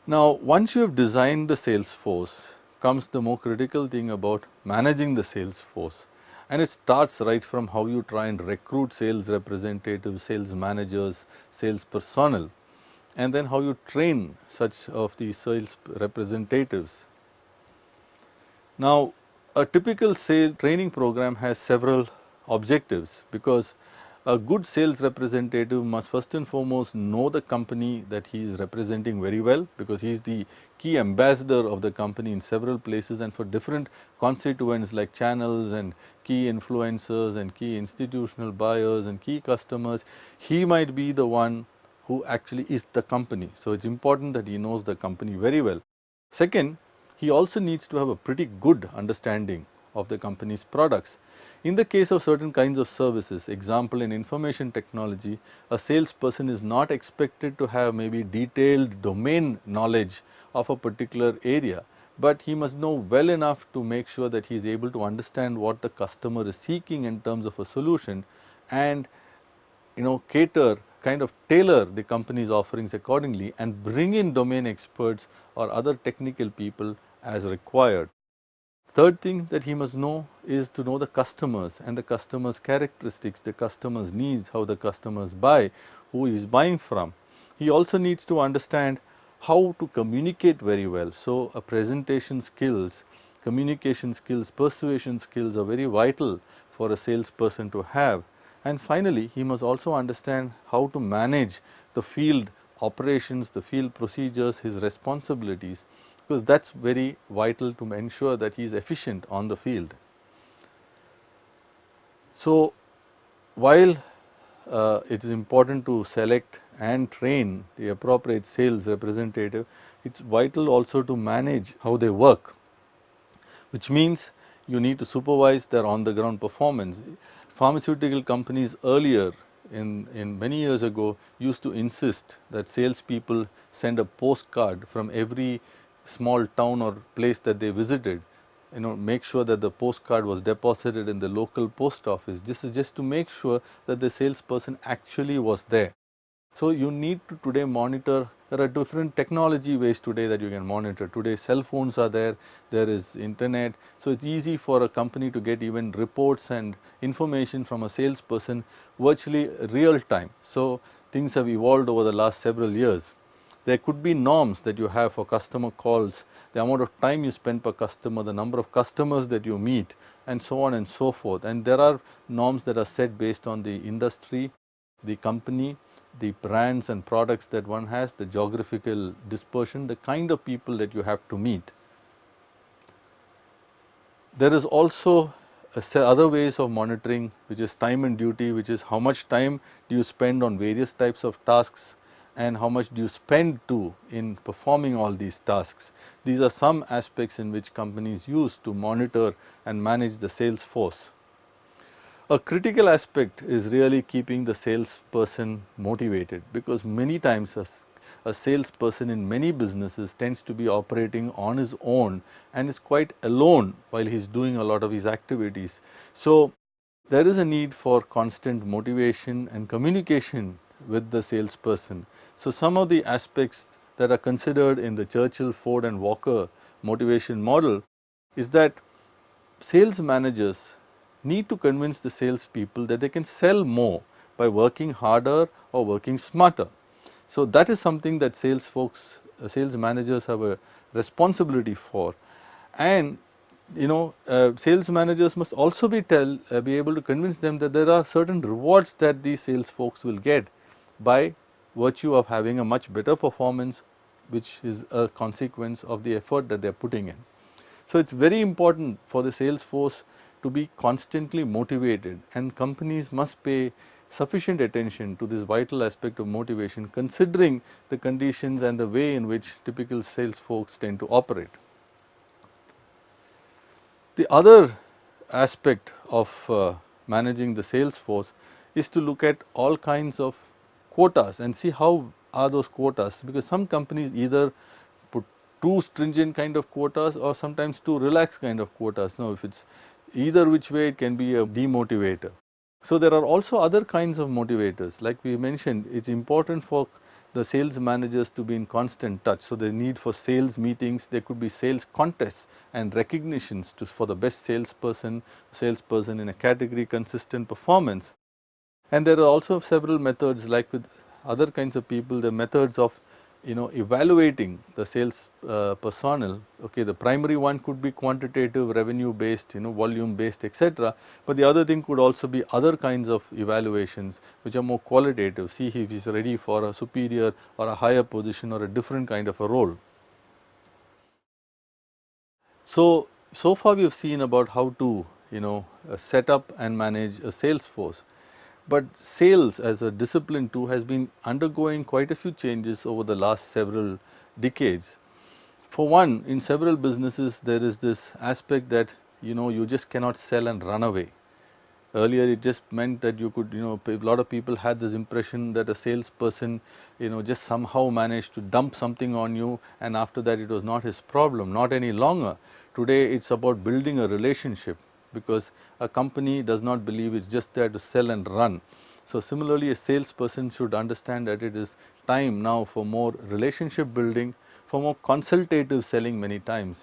Now, once you have designed the sales force, comes the more critical thing about managing the sales force. And it starts right from how you try and recruit sales representatives, sales managers, sales personnel, and then how you train such of the sales representatives. Now, a typical sales training program has several objectives, because a good sales representative must first and foremost know the company that he is representing very well, because he is the key ambassador of the company in several places and for different constituents like channels and key influencers and key institutional buyers and key customers. He might be the one who actually is the company. So, it is important that he knows the company very well. Second, he also needs to have a pretty good understanding of the company's products. In the case of certain kinds of services, example in information technology, a salesperson is not expected to have maybe detailed domain knowledge of a particular area, but he must know well enough to make sure that he is able to understand what the customer is seeking in terms of a solution, and cater, kind of tailor the company's offerings accordingly and bring in domain experts or other technical people as required. Third thing that he must know is to know the customers and the customers' characteristics, the customers' needs, how the customers buy, who he is buying from. He also needs to understand how to communicate very well. So, a presentation skills, communication skills, persuasion skills are very vital for a salesperson to have. And finally, he must also understand how to manage the field operations, the field procedures, his responsibilities, because that is very vital to ensure that he is efficient on the field. So, while it is important to select and train the appropriate sales representative, it is vital also to manage how they work, which means you need to supervise their on the ground performance. Pharmaceutical companies earlier in many years ago used to insist that salespeople send a postcard from every small town or place that they visited, make sure that the postcard was deposited in the local post office. This is just to make sure that the salesperson actually was there. So, you need to today monitor. There are different technology ways today that you can monitor. Today cell phones are there, there is internet. So, it is easy for a company to get even reports and information from a salesperson virtually real time. So, things have evolved over the last several years. There could be norms that you have for customer calls, the amount of time you spend per customer, the number of customers that you meet, and so on and so forth. And there are norms that are set based on the industry, the company, the brands and products that one has, the geographical dispersion, the kind of people that you have to meet. There is also other ways of monitoring, which is time and duty, which is how much time do you spend on various types of tasks and how much do you spend too in performing all these tasks. These are some aspects in which companies use to monitor and manage the sales force. A critical aspect is really keeping the salesperson motivated, because many times a salesperson in many businesses tends to be operating on his own and is quite alone while he is doing a lot of his activities. So, there is a need for constant motivation and communication with the salesperson. So, some of the aspects that are considered in the Churchill, Ford and Walker motivation model is that sales managers need to convince the salespeople that they can sell more by working harder or working smarter. So, that is something that sales managers have a responsibility for, and sales managers must also be able to convince them that there are certain rewards that these sales folks will get by virtue of having a much better performance, which is a consequence of the effort that they are putting in. So, it is very important for the sales force to be constantly motivated, and companies must pay sufficient attention to this vital aspect of motivation, considering the conditions and the way in which typical sales folks tend to operate. The other aspect of managing the sales force is to look at all kinds of quotas and see how are those quotas, because some companies either put too stringent kind of quotas or sometimes too relaxed kind of quotas. Now, if it is either which way, it can be a demotivator. So, there are also other kinds of motivators, like we mentioned. It is important for the sales managers to be in constant touch. So the need for sales meetings, there could be sales contests and recognitions for the best salesperson in a category, consistent performance. And there are also several methods, like with other kinds of people, the methods of evaluating the sales personnel. Okay, the primary one could be quantitative, revenue based, volume based, etc. But the other thing could also be other kinds of evaluations which are more qualitative. See if he's ready for a superior or a higher position or a different kind of a role. So far we have seen about how to set up and manage a sales force. But sales as a discipline too has been undergoing quite a few changes over the last several decades. For one, in several businesses there is this aspect that you just cannot sell and run away. Earlier it just meant that you could, a lot of people had this impression that a salesperson, just somehow managed to dump something on you, and after that it was not his problem, not any longer. Today it's about building a relationship, because a company does not believe it's just there to sell and run. So similarly, a salesperson should understand that it is time now for more relationship building, for more consultative selling many times.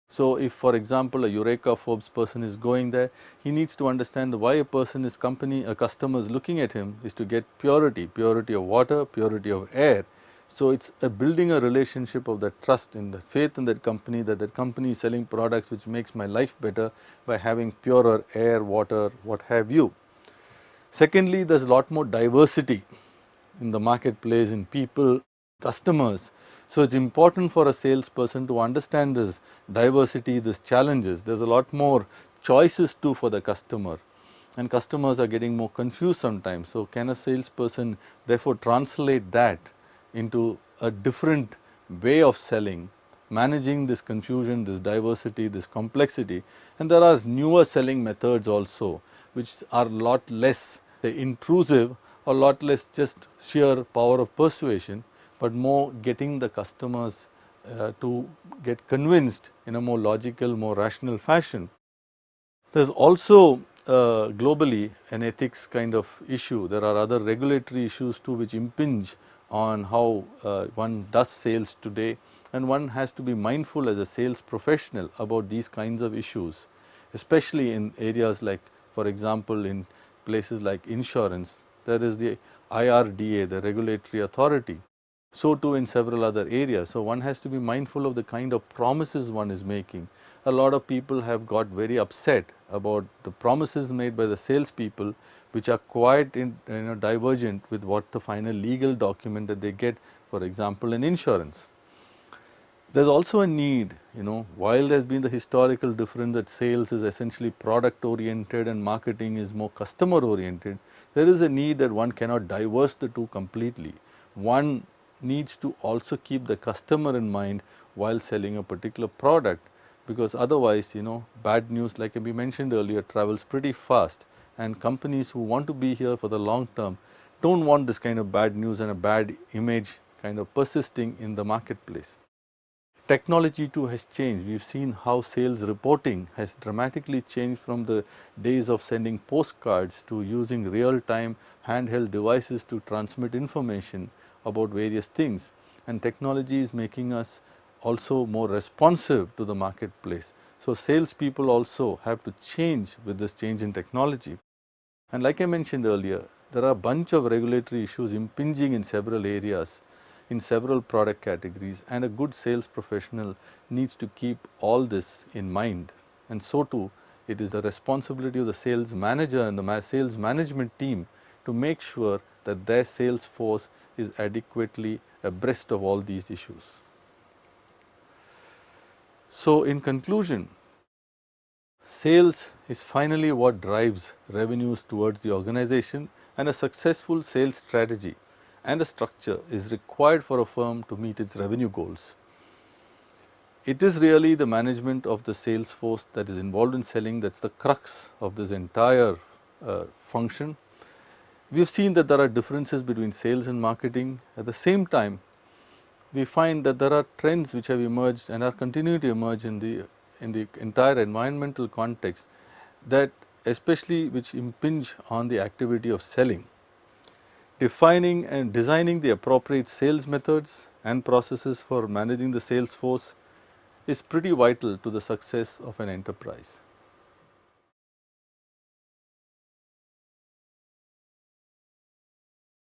So if, for example, a Eureka Forbes person is going there, he needs to understand why a customer is looking at him is to get purity of water, purity of air. So it's building a relationship of that trust in the faith in that company is selling products which makes my life better by having purer air, water, what have you. Secondly, there's a lot more diversity in the marketplace, in people, customers. So it's important for a salesperson to understand this diversity, these challenges. There's a lot more choices too for the customer, and customers are getting more confused sometimes. So can a salesperson therefore translate that into a different way of selling, managing this confusion, this diversity, this complexity? And there are newer selling methods also, which are a lot less intrusive, a lot less just sheer power of persuasion, but more getting the customers to get convinced in a more logical, more rational fashion. There's also globally an ethics kind of issue. There are other regulatory issues too which impinge on how one does sales today, and one has to be mindful as a sales professional about these kinds of issues, especially in areas like, for example, in places like insurance. There is the IRDA, the regulatory authority. So too in several other areas. So one has to be mindful of the kind of promises one is making. A lot of people have got very upset about the promises made by the salespeople, which are quite divergent with what the final legal document that they get, for example, in insurance. There's also a need, while there's been the historical difference that sales is essentially product oriented and marketing is more customer oriented, there is a need that one cannot divorce the two completely. One needs to also keep the customer in mind while selling a particular product, because otherwise, bad news, like we mentioned earlier, travels pretty fast, and companies who want to be here for the long term don't want this kind of bad news and a bad image kind of persisting in the marketplace. Technology too has changed. We've seen how sales reporting has dramatically changed from the days of sending postcards to using real-time handheld devices to transmit information about various things. And technology is making us also more responsive to the marketplace. So salespeople also have to change with this change in technology. And like I mentioned earlier, there are a bunch of regulatory issues impinging in several areas, in several product categories, and a good sales professional needs to keep all this in mind. And so too, it is the responsibility of the sales manager and the sales management team to make sure that their sales force is adequately abreast of all these issues. So in conclusion, sales is finally what drives revenues towards the organization, and a successful sales strategy and a structure is required for a firm to meet its revenue goals. It is really the management of the sales force that is involved in selling that's the crux of this entire function. We have seen that there are differences between sales and marketing. At the same time, we find that there are trends which have emerged and are continuing to emerge in the entire environmental context, that especially which impinge on the activity of selling. defining and designing the appropriate sales methods and processes for managing the sales force is pretty vital to the success of an enterprise.